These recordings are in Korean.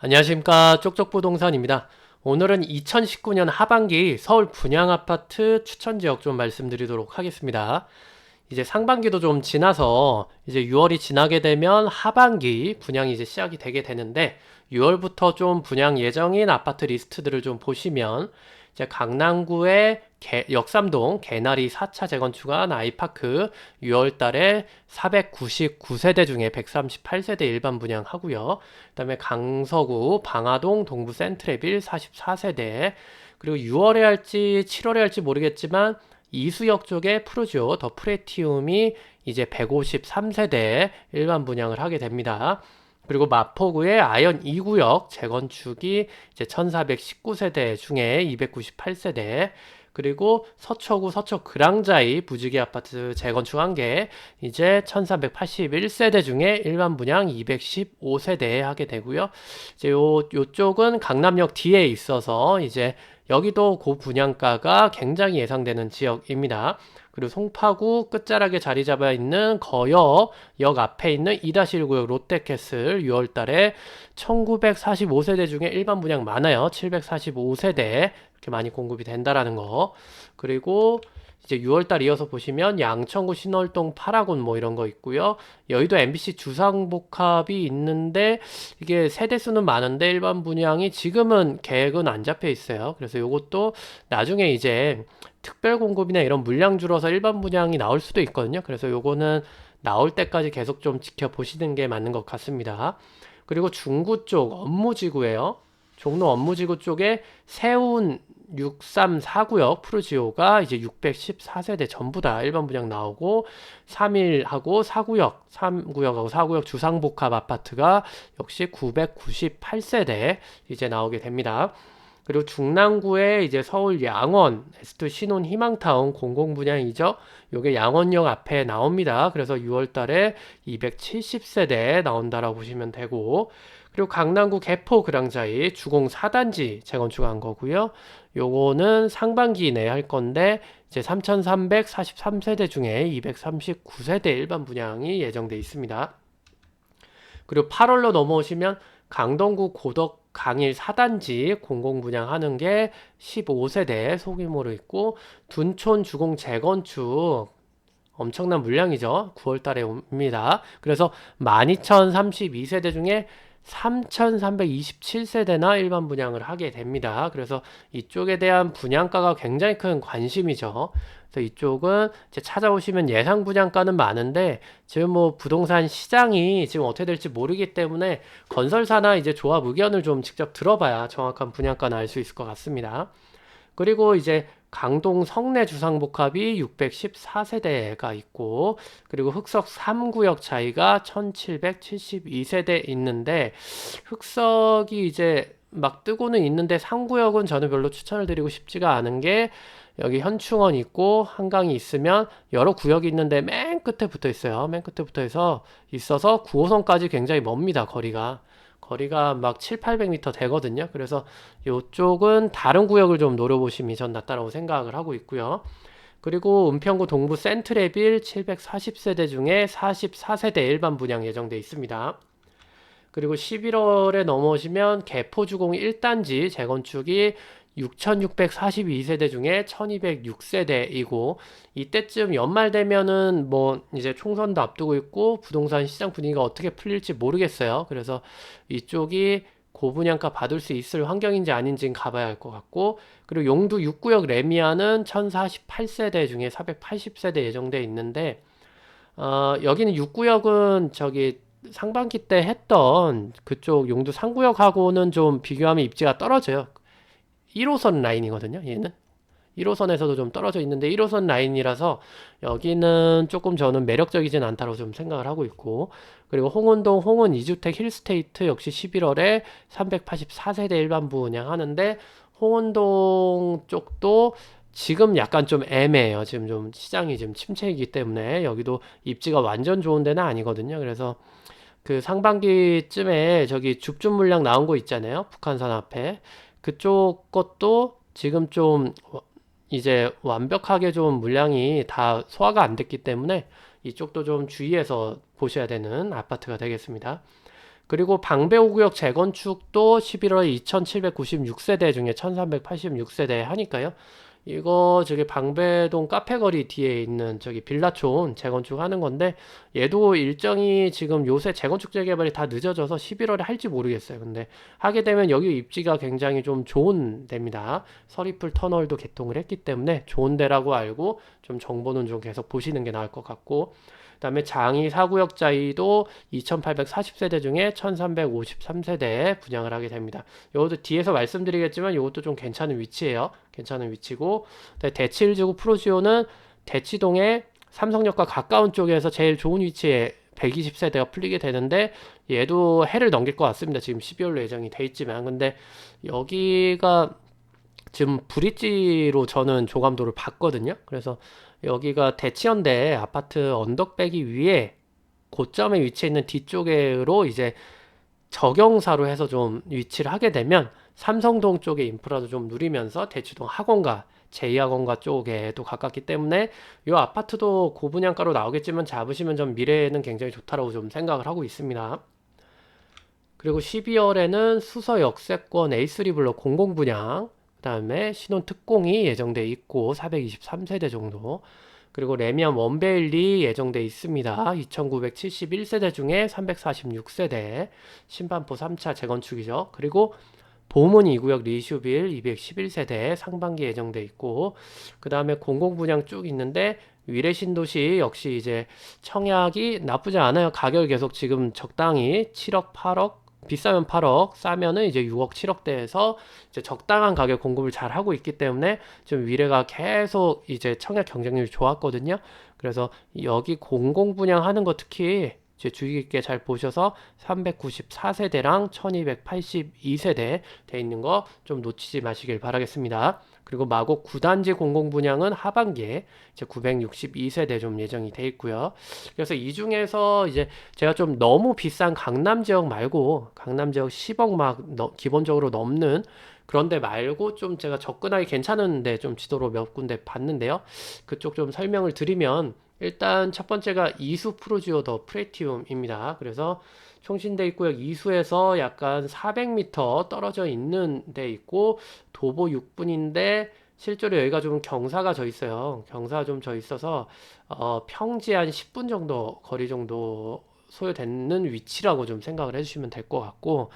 안녕하십니까. 쪽쪽부동산입니다. 오늘은 2019년 하반기 서울 분양아파트 추천지역 좀 말씀드리도록 하겠습니다. 이제 상반기도 좀 지나서 이제 6월이 지나게 되면 하반기 분양이 이제 시작이 되게 되는데 6월부터 좀 분양 예정인 아파트 리스트들을 좀 보시면 이제 강남구의 역삼동 개나리 4차 재건축한 아이파크 6월 달에 499세대 중에 138세대 일반 분양하고요. 그다음에 강서구 방화동 동부 센트레빌 44세대, 그리고 6월에 할지 7월에 할지 모르겠지만 이수역 쪽에 푸르지오 더 프레티움이 이제 153세대 일반 분양을 하게 됩니다. 그리고 마포구의 아현 2구역 재건축이 이제 1419세대 중에 298세대, 그리고 서초구 서초 그랑자이 부지기 아파트 재건축한 게 이제 1381세대 중에 일반 분양 215세대 하게 되고요. 이제 요쪽은 강남역 뒤에 있어서 이제 여기도 고분양가가 굉장히 예상되는 지역입니다. 그리고 송파구 끝자락에 자리 잡아 있는 거여역 앞에 있는 2-1구역 롯데캐슬 6월 달에 1945세대 중에 일반 분양 많아요. 745세대 이렇게 많이 공급이 된다라는 거. 그리고 이제 6월달 이어서 보시면 양천구 신월동 파라곤 뭐 이런 거 있고요. 여의도 MBC 주상복합이 있는데 이게 세대수는 많은데 일반 분양이 지금은 계획은 안 잡혀 있어요. 그래서 요것도 나중에 이제 특별 공급이나 이런 물량 줄어서 일반 분양이 나올 수도 있거든요. 그래서 요거는 나올 때까지 계속 좀 지켜보시는 게 맞는 것 같습니다. 그리고 중구 쪽 업무지구예요. 종로 업무지구 쪽에 세운 634구역 푸르지오가 이제 614세대 전부 다 일반 분양 나오고 3일하고 4구역, 3구역하고 4구역 주상복합 아파트가 역시 998세대 이제 나오게 됩니다. 그리고 중랑구에 이제 서울 양원 S2 신혼 희망타운 공공분양이죠. 요게 양원역 앞에 나옵니다. 그래서 6월 달에 270세대 나온다라고 보시면 되고, 그리고 강남구 개포 그랑자이 주공 4단지 재건축한 거고요. 요거는 상반기 내에 할 건데 이제 3343세대 중에 239세대 일반 분양이 예정돼 있습니다. 그리고 8월로 넘어오시면 강동구 고덕 강일 4단지 공공분양하는 게 15세대 소규모로 있고, 둔촌 주공 재건축 엄청난 물량이죠. 9월 달에 옵니다. 그래서 12,032세대 중에 3,327세대나 일반 분양을 하게 됩니다. 그래서 이쪽에 대한 분양가가 굉장히 큰 관심이죠. 그래서 이쪽은 이제 찾아오시면 예상 분양가는 많은데 지금 뭐 부동산 시장이 지금 어떻게 될지 모르기 때문에 건설사나 이제 조합 의견을 좀 직접 들어봐야 정확한 분양가는 알 수 있을 것 같습니다. 그리고 이제 강동 성내 주상복합이 614세대가 있고, 그리고 흑석 3구역 차이가 1772세대 있는데, 흑석이 이제 막 뜨고는 있는데 3구역은 저는 별로 추천을 드리고 싶지가 않은 게, 여기 현충원 있고 한강이 있으면 여러 구역이 있는데 맨 끝에 붙어 있어요. 맨 끝에 붙어 있어서 9호선까지 굉장히 멉니다. 거리가 막 7, 800m 되거든요. 그래서 이쪽은 다른 구역을 좀 노려보심이 전 낫다라고 생각을 하고 있고요. 그리고 은평구 동부 센트레빌 740세대 중에 44세대 일반 분양 예정돼 있습니다. 그리고 11월에 넘어오시면 개포주공 1단지 재건축이 6,642세대 중에 1,206세대이고, 이때쯤 연말 되면은 뭐 이제 총선도 앞두고 있고 부동산 시장 분위기가 어떻게 풀릴지 모르겠어요. 그래서 이쪽이 고분양가 받을 수 있을 환경인지 아닌지는 가봐야 할 것 같고, 그리고 용두 6구역 레미안은 1,048세대 중에 480세대 예정돼 있는데, 여기는 6구역은 저기 상반기 때 했던 그쪽 용두 3구역하고는 좀 비교하면 입지가 떨어져요. 1호선 라인이거든요. 얘는 1호선에서도 좀 떨어져 있는데 1호선 라인이라서 여기는 조금 저는 매력적이진 않다고 좀 생각을 하고 있고, 그리고 홍은동 홍은 2주택 힐스테이트 역시 11월에 384세대 일반 분양하는데, 홍은동 쪽도 지금 약간 좀 애매해요. 지금 좀 시장이 지금 침체이기 때문에 여기도 입지가 완전 좋은 데는 아니거든요. 그래서 그 상반기쯤에 저기 줍줍 물량 나온 거 있잖아요. 북한산 앞에. 그쪽 것도 지금 좀 이제 완벽하게 좀 물량이 다 소화가 안 됐기 때문에 이쪽도 좀 주의해서 보셔야 되는 아파트가 되겠습니다. 그리고 방배 5구역 재건축도 11월 2796세대 중에 1386세대 하니까요. 이거 저기 방배동 카페거리 뒤에 있는 저기 빌라촌 재건축하는 건데 얘도 일정이 지금 요새 재건축 재개발이 다 늦어져서 11월에 할지 모르겠어요. 근데 하게 되면 여기 입지가 굉장히 좀 좋은 데입니다. 서리풀 터널도 개통을 했기 때문에 좋은 데라고 알고 좀 정보는 좀 계속 보시는 게 나을 것 같고, 그다음에 장이 4구역자이도 2840세대 중에 1353세대 분양을 하게 됩니다. 이것도 뒤에서 말씀드리겠지만 이것도 좀 괜찮은 위치예요. 괜찮은 위치고, 대치 1지구 프로지오는 대치동에 삼성역과 가까운 쪽에서 제일 좋은 위치에 120세대가 풀리게 되는데 얘도 해를 넘길 것 같습니다. 지금 12월로 예정이 돼 있지만, 근데 여기가 지금 브릿지로 저는 조감도를 봤거든요. 그래서 여기가 대치현대 아파트 언덕배기 위에 고점에 위치해 있는 뒤쪽으로 이제 적용사로 해서 좀 위치를 하게 되면 삼성동 쪽의 인프라도 좀 누리면서 대치동 학원가, 제2학원가 쪽에도 가깝기 때문에 이 아파트도 고분양가로 나오겠지만 잡으시면 좀 미래에는 굉장히 좋다라고 좀 생각을 하고 있습니다. 그리고 12월에는 수서 역세권 A3 블록 공공분양, 그 다음에 신혼 특공이 예정돼 있고 423세대 정도, 그리고 레미안 원베일리 예정돼 있습니다. 2971세대 중에 346세대, 신반포 3차 재건축이죠. 그리고 보문 2구역 리슈빌 211세대 상반기 예정돼 있고, 그 다음에 공공분양 쭉 있는데 위례 신도시 역시 이제 청약이 나쁘지 않아요. 가격 계속 지금 적당히 7억, 8억, 비싸면 8억, 싸면은 이제 6억, 7억대에서 이제 적당한 가격 공급을 잘 하고 있기 때문에 좀 위례가 계속 이제 청약 경쟁률이 좋았거든요. 그래서 여기 공공 분양하는 거 특히 이제 주의 깊게 잘 보셔서 394세대랑 1282세대 돼 있는 거 좀 놓치지 마시길 바라겠습니다. 그리고 마곡 9단지 공공분양은 하반기에 이제 962세대 좀 예정이 돼 있고요. 그래서 이 중에서 이제 제가 좀 너무 비싼 강남 지역 말고 강남 지역 10억 막 기본적으로 넘는 그런데 말고 좀 제가 접근하기 괜찮은데 좀 지도로 몇 군데 봤는데요. 그쪽 좀 설명을 드리면 일단 첫 번째가 이수 프로지오 더 프레티움입니다. 그래서 총신대 입구역 이수에서 약간 400m 떨어져 있는 데 있고 도보 6분인데 실제로 여기가 좀 경사가 져 있어요. 경사가 좀 져 있어서 평지 한 10분 정도 거리 정도 소요되는 위치라고 좀 생각을 해주시면 될 것 같고,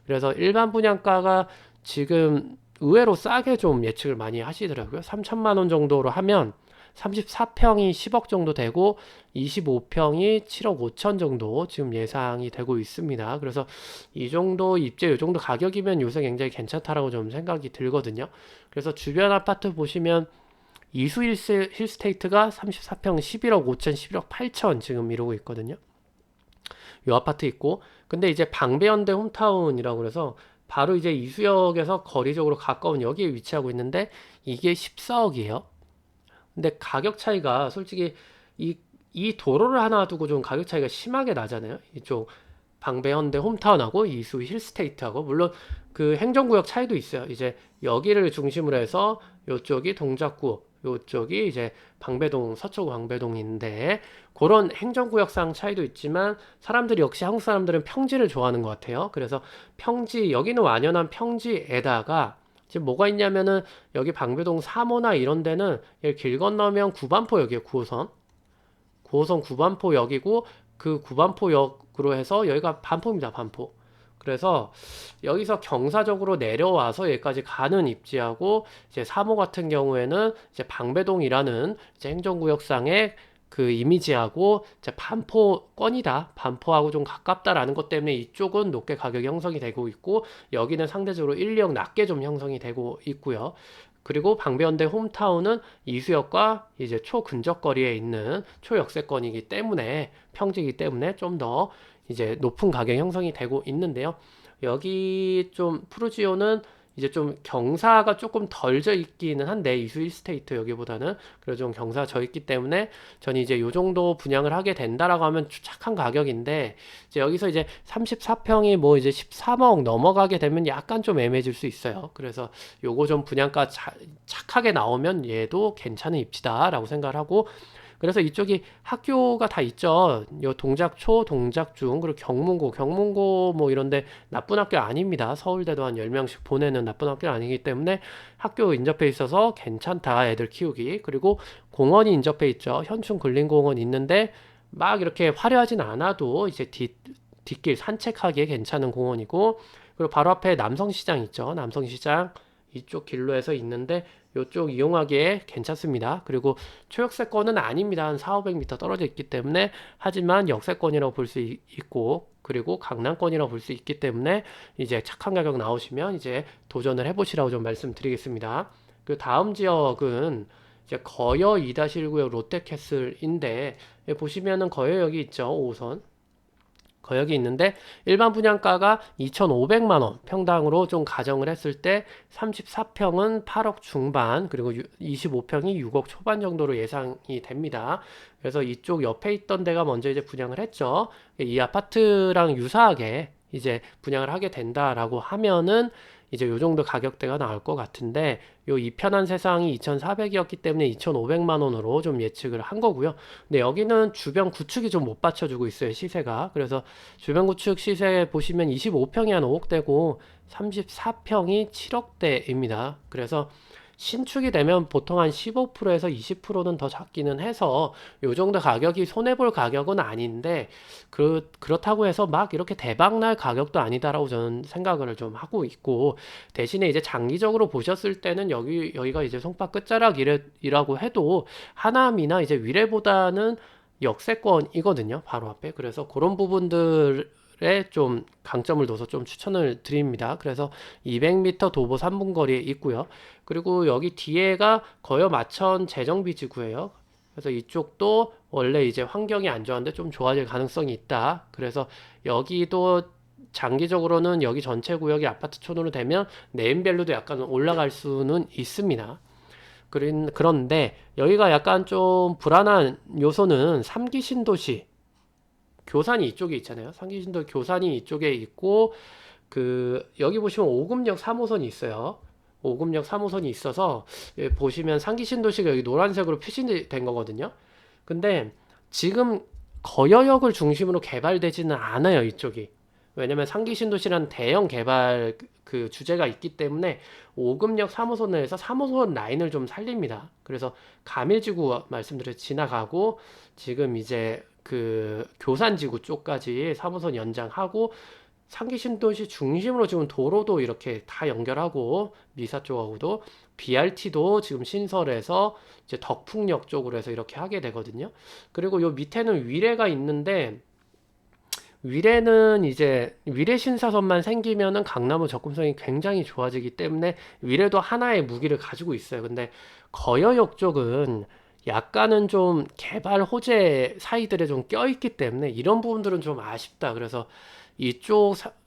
그래서 일반 분양가가 지금 의외로 싸게 좀 예측을 많이 하시더라고요. 3천만 원 정도로 하면 34평이 10억 정도 되고 25평이 7억 5천 정도 지금 예상이 되고 있습니다. 그래서 이 정도 입지, 이 정도 가격이면 요새 굉장히 괜찮다라고 좀 생각이 들거든요. 그래서 주변 아파트 보시면 이수 힐스테이트가 34평 11억 5천, 11억 8천 지금 이러고 있거든요. 이 아파트 있고, 근데 이제 방배현대 홈타운이라고 그래서 바로 이제 이수역에서 거리적으로 가까운 여기에 위치하고 있는데 이게 14억이에요. 근데 가격 차이가 솔직히 이 도로를 하나 두고 좀 가격 차이가 심하게 나잖아요. 이쪽 방배현대 홈타운하고 이수 힐스테이트하고, 물론 그 행정구역 차이도 있어요. 이제 여기를 중심으로 해서 요쪽이 동작구, 요쪽이 이제 방배동, 서초구 방배동인데 그런 행정구역상 차이도 있지만 사람들이 역시 한국 사람들은 평지를 좋아하는 것 같아요. 그래서 평지, 여기는 완연한 평지에다가 지금 뭐가 있냐면은 여기 방배동 3호나 이런 데는 길 건너면 구반포역이에요. 9호선. 9호선 구반포역이고 그 구반포역으로 해서 여기가 반포입니다. 반포. 그래서 여기서 경사적으로 내려와서 여기까지 가는 입지하고 이제 3호 같은 경우에는 이제 방배동이라는 이제 행정구역상의 그 이미지하고 이제 반포권이다, 반포하고 좀 가깝다라는 것 때문에 이쪽은 높게 가격이 형성이 되고 있고 여기는 상대적으로 1, 2억 낮게 좀 형성이 되고 있고요. 그리고 방배현대 홈타운은 이수역과 이제 초근접거리에 있는 초역세권이기 때문에 평지이기 때문에 좀 더 이제 높은 가격 형성이 되고 있는데요. 여기 좀 프루지오는 이제 좀 경사가 조금 덜 져 있기는 한데 이수 일스테이트 여기보다는 그래서 좀 경사 져 있기 때문에 저는 이제 요 정도 분양을 하게 된다라고 하면 착한 가격인데, 이제 여기서 이제 34평이 뭐 이제 13억 넘어가게 되면 약간 좀 애매해질 수 있어요. 그래서 요거 좀 분양가 착하게 나오면 얘도 괜찮은 입지다라고 생각을 하고, 그래서 이쪽이 학교가 다 있죠. 요 동작초, 동작중, 그리고 경문고 뭐 이런데 나쁜 학교 아닙니다. 서울대도 한 10명씩 보내는 나쁜 학교 아니기 때문에 학교 인접해 있어서 괜찮다. 애들 키우기. 그리고 공원이 인접해 있죠. 현충 근린공원 있는데 막 이렇게 화려하진 않아도 이제 뒷길 산책하기에 괜찮은 공원이고, 그리고 바로 앞에 남성시장 있죠. 남성시장 이쪽 길로 해서 있는데 이쪽 이용하기에 괜찮습니다. 그리고 초역세권은 아닙니다. 한 4, 500m 떨어져 있기 때문에, 하지만 역세권이라고 볼 수 있고, 그리고 강남권이라고 볼 수 있기 때문에 이제 착한 가격 나오시면 이제 도전을 해보시라고 좀 말씀드리겠습니다. 그 다음 지역은 이제 거여 2-1구역 롯데캐슬인데, 보시면은 거여역이 있죠. 5호선. 거역이 있는데 일반 분양가가 2,500만 원 평당으로 좀 가정을 했을 때 34평은 8억 중반, 그리고 25평이 6억 초반 정도로 예상이 됩니다. 그래서 이쪽 옆에 있던 데가 먼저 이제 분양을 했죠. 이 아파트랑 유사하게 이제 분양을 하게 된다라고 하면은 이제 요 정도 가격대가 나올 것 같은데, 요 이편한 세상이 2,400이었기 때문에 2,500만 원으로 좀 예측을 한 거고요. 근데 여기는 주변 구축이 좀 못 받쳐주고 있어요, 시세가. 그래서 주변 구축 시세 보시면 25평이 한 5억대고 34평이 7억대입니다. 그래서 신축이 되면 보통 한 15%에서 20%는 더 잡기는 해서 요 정도 가격이 손해볼 가격은 아닌데, 그렇다고 해서 막 이렇게 대박날 가격도 아니다라고 저는 생각을 좀 하고 있고, 대신에 이제 장기적으로 보셨을 때는 여기가 이제 송파 끝자락이라고 해도 하남이나 이제 위례보다는 역세권이거든요, 바로 앞에. 그래서 그런 부분들에 좀 강점을 둬서 좀 추천을 드립니다. 그래서 200m 도보 3분 거리에 있고요. 그리고 여기 뒤에가 거여 마천 재정비지구예요. 그래서 이쪽도 원래 이제 환경이 안 좋았는데 좀 좋아질 가능성이 있다. 그래서 여기도 장기적으로는 여기 전체 구역이 아파트촌으로 되면 네임밸류도 약간 올라갈 수는 있습니다. 그런데 여기가 약간 좀 불안한 요소는 3기 신도시 교산이 이쪽에 있잖아요. 3기 신도 교산이 이쪽에 있고, 여기 보시면 오금역 3호선이 있어요. 오금역 3호선이 있어서 보시면 상기 신도시가 여기 노란색으로 표시된 거거든요. 근데 지금 거여역을 중심으로 개발되지는 않아요, 이쪽이. 왜냐면 상기 신도시라는 대형 개발 그 주제가 있기 때문에 오금역 3호선에서 3호선 라인을 좀 살립니다. 그래서 가밀지구 말씀드려 지나가고, 지금 이제 그 교산지구 쪽까지 3호선 연장하고, 상기 신도시 중심으로 지금 도로도 이렇게 다 연결하고, 미사 쪽하고도 BRT도 지금 신설해서 이제 덕풍역 쪽으로 해서 이렇게 하게 되거든요. 그리고 요 밑에는 위례가 있는데, 위례는 이제 위례 신사선만 생기면은 강남의 접근성이 굉장히 좋아지기 때문에 위례도 하나의 무기를 가지고 있어요. 근데 거여역 쪽은 약간은 좀 개발 호재 사이들에 좀 껴있기 때문에 이런 부분들은 좀 아쉽다. 그래서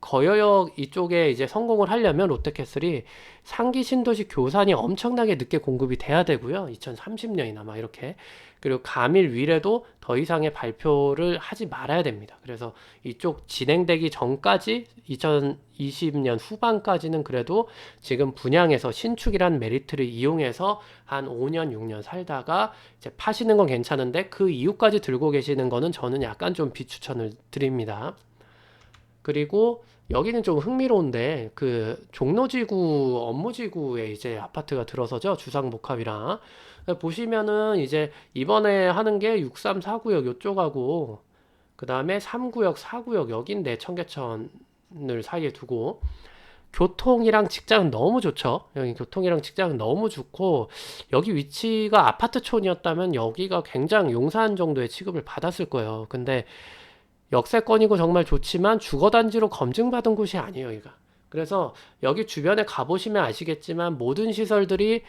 거여역 이쪽에 이제 성공을 하려면 롯데캐슬이 상기 신도시 교산이 엄청나게 늦게 공급이 돼야 되고요. 2030년이나 막 이렇게. 그리고 가밀 위례도 더 이상의 발표를 하지 말아야 됩니다. 그래서 이쪽 진행되기 전까지 2020년 후반까지는 그래도 지금 분양해서 신축이란 메리트를 이용해서 한 5년, 6년 살다가 이제 파시는 건 괜찮은데, 그 이후까지 들고 계시는 거는 저는 약간 좀 비추천을 드립니다. 그리고 여기는 좀 흥미로운데, 종로지구 업무지구에 이제 아파트가 들어서죠. 주상복합이랑. 보시면은 이제 이번에 하는 게 6349역 요쪽하고, 그 다음에 3구역 4구역 여긴데 청계천을 사이에 두고, 교통이랑 직장은 너무 좋죠. 여기 교통이랑 직장은 너무 좋고, 여기 위치가 아파트촌이었다면 여기가 굉장히 용산 정도의 취급을 받았을 거예요. 근데 역세권이고 정말 좋지만 주거단지로 검증받은 곳이 아니에요, 여기가. 그래서 여기 주변에 가보시면 아시겠지만 모든 시설들이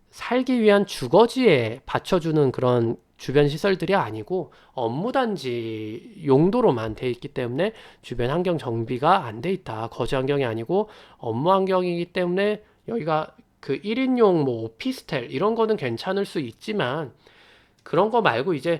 살기 위한 주거지에 받쳐주는 그런 주변 시설들이 아니고 업무단지 용도로만 돼 있기 때문에 주변 환경 정비가 안 돼 있다. 거주 환경이 아니고 업무 환경이기 때문에 여기가 그 1인용 뭐 오피스텔 이런 거는 괜찮을 수 있지만, 그런 거 말고 이제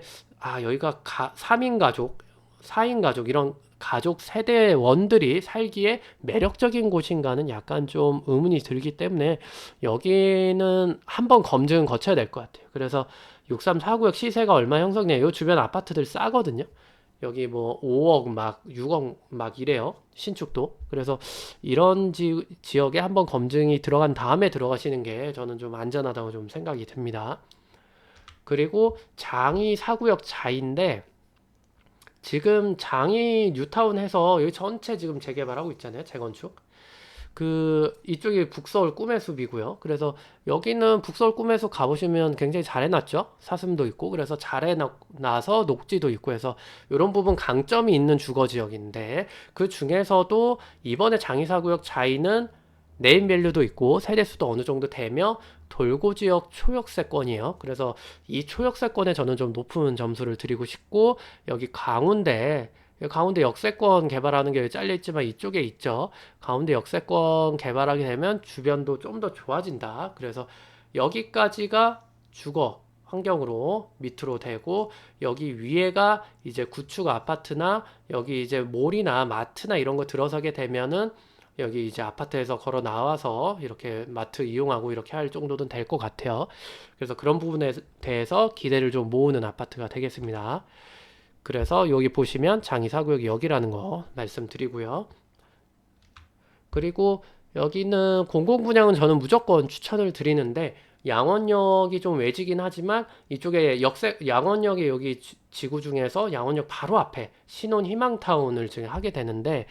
여기가 3인 가족, 4인 가족 이런 가족 세대원들이 살기에 매력적인 곳인가는 약간 좀 의문이 들기 때문에 여기는 한번 검증 거쳐야 될 것 같아요. 그래서 6349역 시세가 얼마 형성돼요? 요 주변 아파트들 싸거든요. 여기 뭐 5억 막 6억 막 이래요. 신축도. 그래서 이런 지역에 한번 검증이 들어간 다음에 들어가시는 게 저는 좀 안전하다고 좀 생각이 듭니다. 그리고 장이 4구역 자인데 지금 장이 뉴타운 해서 여기 전체 지금 재개발하고 있잖아요. 재건축. 이쪽이 북서울 꿈의 숲이고요. 그래서 여기는 북서울 꿈의 숲 가보시면 굉장히 잘 해놨죠. 사슴도 있고 그래서 잘 해놔서 녹지도 있고 해서 이런 부분 강점이 있는 주거 지역인데 그 중에서도 이번에 장이사구역 자이는 네임밸류도 있고 세대수도 어느 정도 되며 돌고 지역 초역세권이에요. 그래서 이 초역세권에 저는 좀 높은 점수를 드리고 싶고 여기 가운데 역세권 개발하는 게 잘려 있지만 이쪽에 있죠. 가운데 역세권 개발하게 되면 주변도 좀 더 좋아진다. 그래서 여기까지가 주거 환경으로 밑으로 되고 여기 위에가 이제 구축 아파트나 여기 이제 몰이나 마트나 이런 거 들어서게 되면은 여기 이제 아파트에서 걸어 나와서 이렇게 마트 이용하고 이렇게 할 정도는 될 것 같아요. 그래서 그런 부분에 대해서 기대를 좀 모으는 아파트가 되겠습니다. 그래서 여기 보시면 장이사구역이 여기라는 거 말씀드리고요. 그리고 여기는 공공분양은 저는 무조건 추천을 드리는데 양원역이 좀 외지긴 하지만 이쪽에 양원역에 여기 지구 중에서 양원역 바로 앞에 신혼 희망타운을 지금 하게 되는데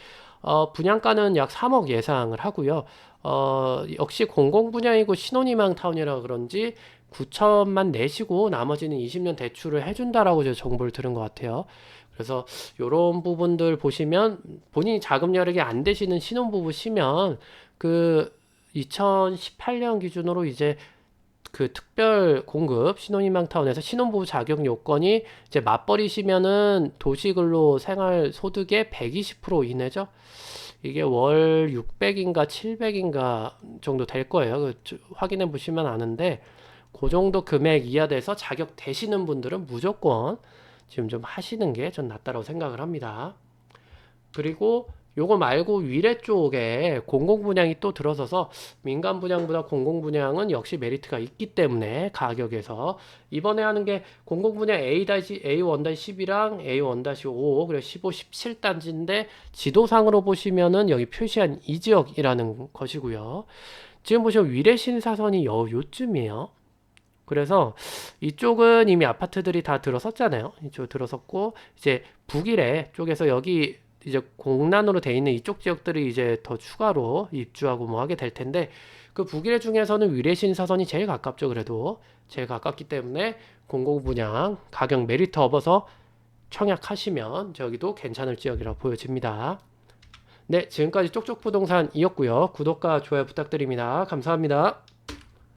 분양가는 약 3억 예상을 하고요. 역시 공공분양이고 신혼희망타운이라 그런지 9천만 내시고 나머지는 20년 대출을 해준다라고 제가 정보를 들은 것 같아요. 그래서 이런 부분들 보시면 본인이 자금 여력이 안 되시는 신혼부부시면 그 2018년 기준으로 이제 그 특별 공급 신혼희망타운에서 신혼부부 자격 요건이 이제 맞벌이시면은 도시근로 생활 소득의 120% 이내죠. 이게 월 600인가 700인가 정도 될 거예요. 확인해 보시면 아는데 그 정도 금액 이하 돼서 자격 되시는 분들은 무조건 지금 좀 하시는 게 전 낫다고 생각을 합니다. 그리고 요거 말고 위례 쪽에 공공분양이 또 들어서서 민간분양보다 공공분양은 역시 메리트가 있기 때문에 가격에서 이번에 하는 게 공공분양 A-A1-10이랑 A1-5 그리고 15, 17단지인데 지도상으로 보시면은 여기 표시한 이 지역이라는 것이고요. 지금 보시면 위례 신사선이 요쯤이에요. 그래서 이쪽은 이미 아파트들이 다 들어섰잖아요. 이쪽 들어섰고 이제 북이래 쪽에서 여기 이제 공란으로 돼 있는 이쪽 지역들이 이제 더 추가로 입주하고 뭐 하게 될 텐데 그 북이래 중에서는 위례신사선이 제일 가깝죠. 그래도 제일 가깝기 때문에 공공분양 가격 메리트 업어서 청약하시면 저기도 괜찮을 지역이라고 보여집니다. 네, 지금까지 쪽쪽부동산이었고요. 구독과 좋아요 부탁드립니다. 감사합니다.